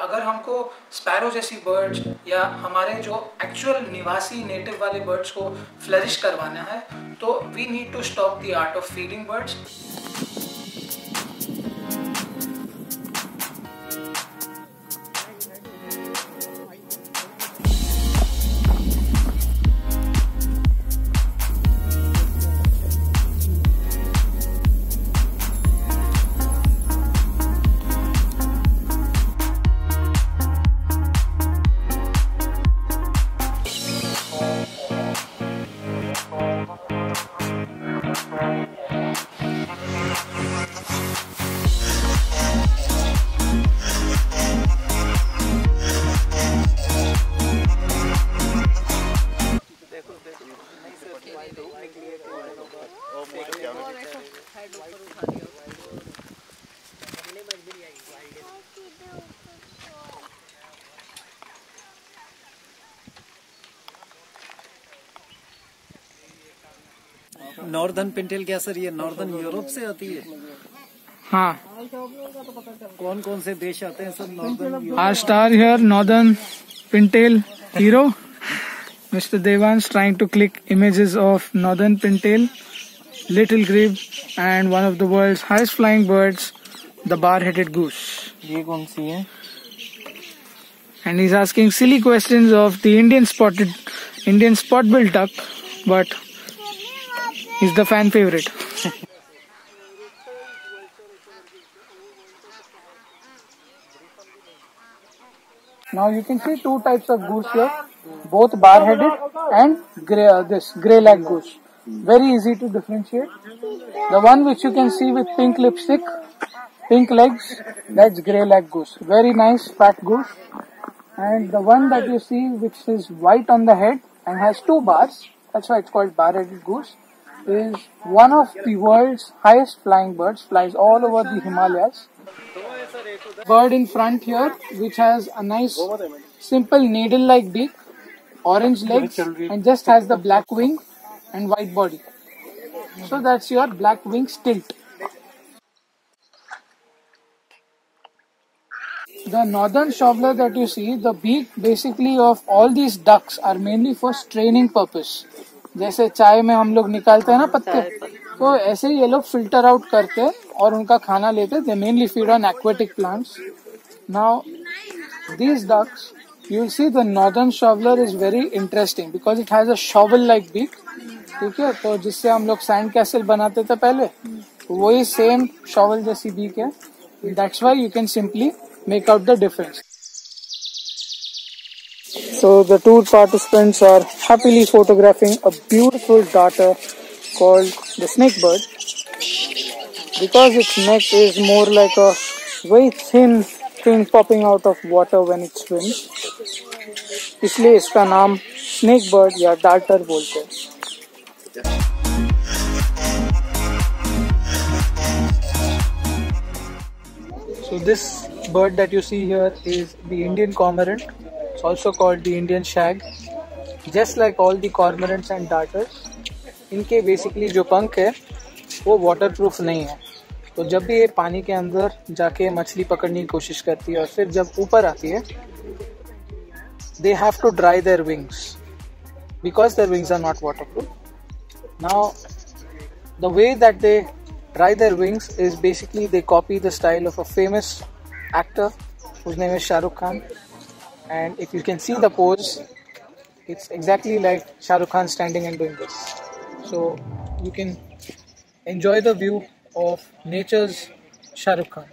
अगर हमको स्पैरो जैसी बर्ड्स या हमारे जो एक्चुअल निवासी नेटिव वाले बर्ड्स को फ्लरिश करवाना है तो we need to stop the art of feeding birds. Northern pintail क्या सर, ये नॉर्दर्न यूरोप से आती है? हाँ। कौन कौन से देश आते हैं sir northern? Our star here, northern pintail hero, Mr. Devans trying to click images of northern pintail, little grebe, and one of the world's highest flying birds, the bar-headed goose. ये कौन सी है? And he's asking silly questions of the Indian spot-billed duck, but he's the fan favorite. Now you can see two types of goose here, both bar-headed and grey-lag goose. Very easy to differentiate. The one which you can see with pink lipstick, pink legs, that's grey-lag goose. Very nice fat goose. And the one that you see which is white on the head and has two bars, that's why it's called bar-headed goose, is one of the world's highest flying birds, flies all over the Himalayas. Bird in front here which has a nice simple needle-like beak, orange legs, and just has the black wing and white body. So that's your black wing stilt. The northern shoveler that you see, the beak basically of all these ducks are mainly for straining purpose. जैसे चाय में हम लोग निकालते हैं ना पत्ते, तो ऐसे ही ये लोग फिल्टर आउट करते हैं और उनका खाना लेते हैं. They mainly feed on aquatic plants. Now these ducks, you will see the northern shoveler is very interesting because it has a shovel-like beak. ठीक है, तो जिससे हम लोग सैंड कैसल बनाते थे पहले, वही सेम shovel जैसी beak है. That's why you can simply make out the difference. So the tour participants are happily photographing a beautiful darter called the snakebird. Because its neck is more like a very thin thing popping out of water when it swims, इसलिए इसका नाम snakebird या darter बोलते हैं. So this bird that you see here is the Indian cormorant. It's also called the Indian shag. Just like all the cormorants and darters, इनके basically जो पंख है वो वाटरप्रूफ नहीं है. तो जब भी ये पानी के अंदर जाके मछली पकड़ने की कोशिश करती है और फिर जब ऊपर आती है, they have to dry their wings because their wings are not waterproof. Now the way that they dry their wings is basically they copy the style of a famous actor whose name is Shah Rukh Khan. And if you can see the pose, it's exactly like Shah Rukh Khan standing and doing this. So you can enjoy the view of nature's Shah Rukh Khan.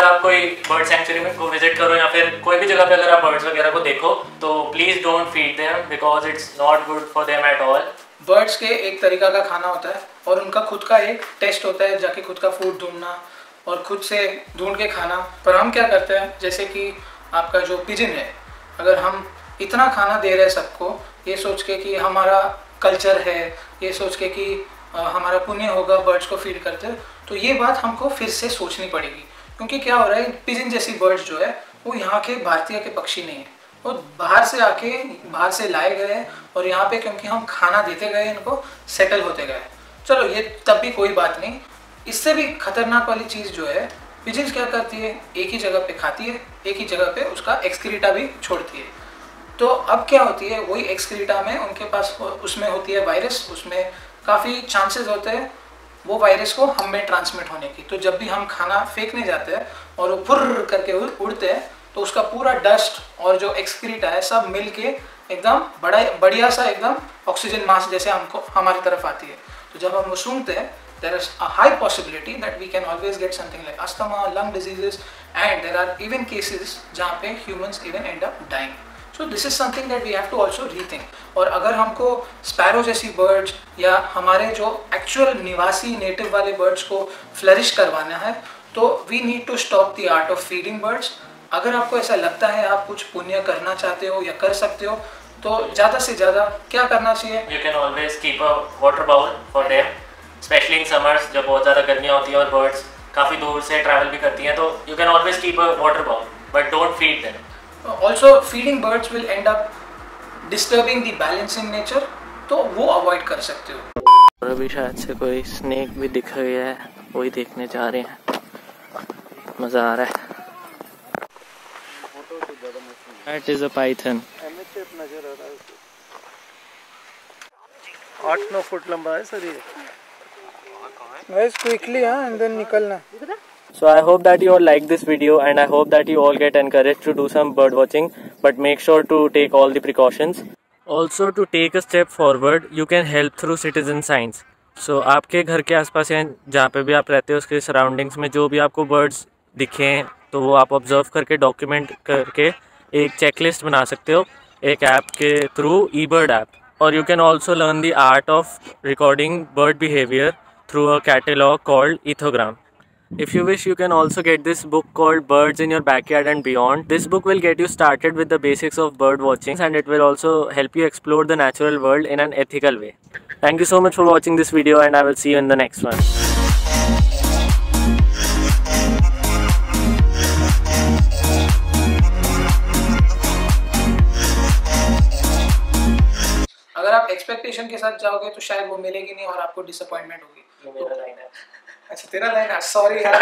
आप कोई bird sanctuary में को visit करो या फिर कोई भी जगह पे अगर आप बर्ड्स वगैरह को देखो तो please don't feed them because it's not good for them at all. Birds के एक तरीका का खाना होता है और उनका खुद का एक टेस्ट होता है, जाके खुद का फूड ढूंढना और खुद से ढूंढ के खाना. पर हम क्या करते हैं, जैसे कि आपका जो पिजन है, अगर हम इतना खाना दे रहे हैं सबको ये सोच के कि हमारा कल्चर है, ये सोच के कि हमारा पुण्य होगा बर्ड्स को फीड करते, तो ये बात हमको फिर से सोचनी पड़ेगी. क्योंकि क्या हो रहा है, पिजन जैसी बर्ड्स जो है वो यहाँ के भारतीय के पक्षी नहीं है, वो बाहर से लाए गए हैं और यहाँ पे क्योंकि हम खाना देते गए इनको सेटल होते गए. चलो ये तब भी कोई बात नहीं. इससे भी खतरनाक वाली चीज़ जो है पिजन्स क्या करती है, एक ही जगह पे खाती है, एक ही जगह पे उसका एक्सक्रीटा भी छोड़ती है। तो अब क्या होती है, वही एक्सक्रीटा में उनके पास उसमें होती है वायरस, उसमें काफ़ी चांसेस होते हैं वो वायरस को हम में ट्रांसमिट होने की। तो जब भी हम खाना फेंकने जाते हैं और वो फुर्र करके उड़ते हैं तो उसका पूरा डस्ट और जो एक्सक्रीटा है सब मिल के एकदम बढ़िया सा एकदम ऑक्सीजन मास जैसे हमको हमारी तरफ आती है। तो जब हम वो सूंघते हैं, there is a high possibility that we can always get something like asthma, lung diseases, and there are even cases जहाँ पे humans even end up dying. So this is something that we have to also rethink. और अगर हमको sparrow जैसी birds या हमारे जो actual निवासी नेटिव वाले बर्ड्स को फ्लरिश करवाना है तो we need to stop the art of feeding birds. अगर आपको ऐसा लगता है आप कुछ पुण्य करना चाहते हो या कर सकते हो तो ज़्यादा से ज़्यादा क्या करना चाहिए? You can always keep a water bowl for them, especially in summers जब बहुत ज़्यादा गर्मियाँ होती हैं और birds काफ़ी दूर से ट्रैवल भी करती हैं, तो you can always keep a water bowl, but don't feed them. Also feeding birds will end up disturbing the balance in nature, तो वो अवॉइड कर सकते हो। और अभी शायद से कोई स्नेक भी दिख गया है, वही देखने जा रहे हैं, मज़ा आ रहा है। That is a python. 8-9 foot लंबा है सर ये। Guys, quickly and then निकलना। So I hope that you all like this video and I hope that you all get encouraged to do some bird watching, but make sure to take all the precautions. Also to take a step forward, you can help through citizen science. So आपके घर के आसपास या जहाँ पे भी आप रहते हो उसके सराउंडिंग्स में जो भी आपको बर्ड्स दिखें तो वो आप ऑब्जर्व करके डॉक्यूमेंट करके एक चेकलिस्ट बना सकते हो एक ऐप के थ्रू, eBird ऐप। और you can also learn the art of recording bird behavior through a catalog called Ethogram. If you wish, you can also get this book called Birds in Your Backyard and Beyond. This book will get you started with the basics of bird watching and it will also help you explore the natural world in an ethical way. Thank you so much for watching this video and I will see you in the next one. अगर आप expectation के साथ जाओगे तो शायद वो मिलेगी नहीं और आपको डिसअपॉइंटमेंट होगी। मेरा लाइन है। अच्छा तेरा लाइन है, सॉरी यार।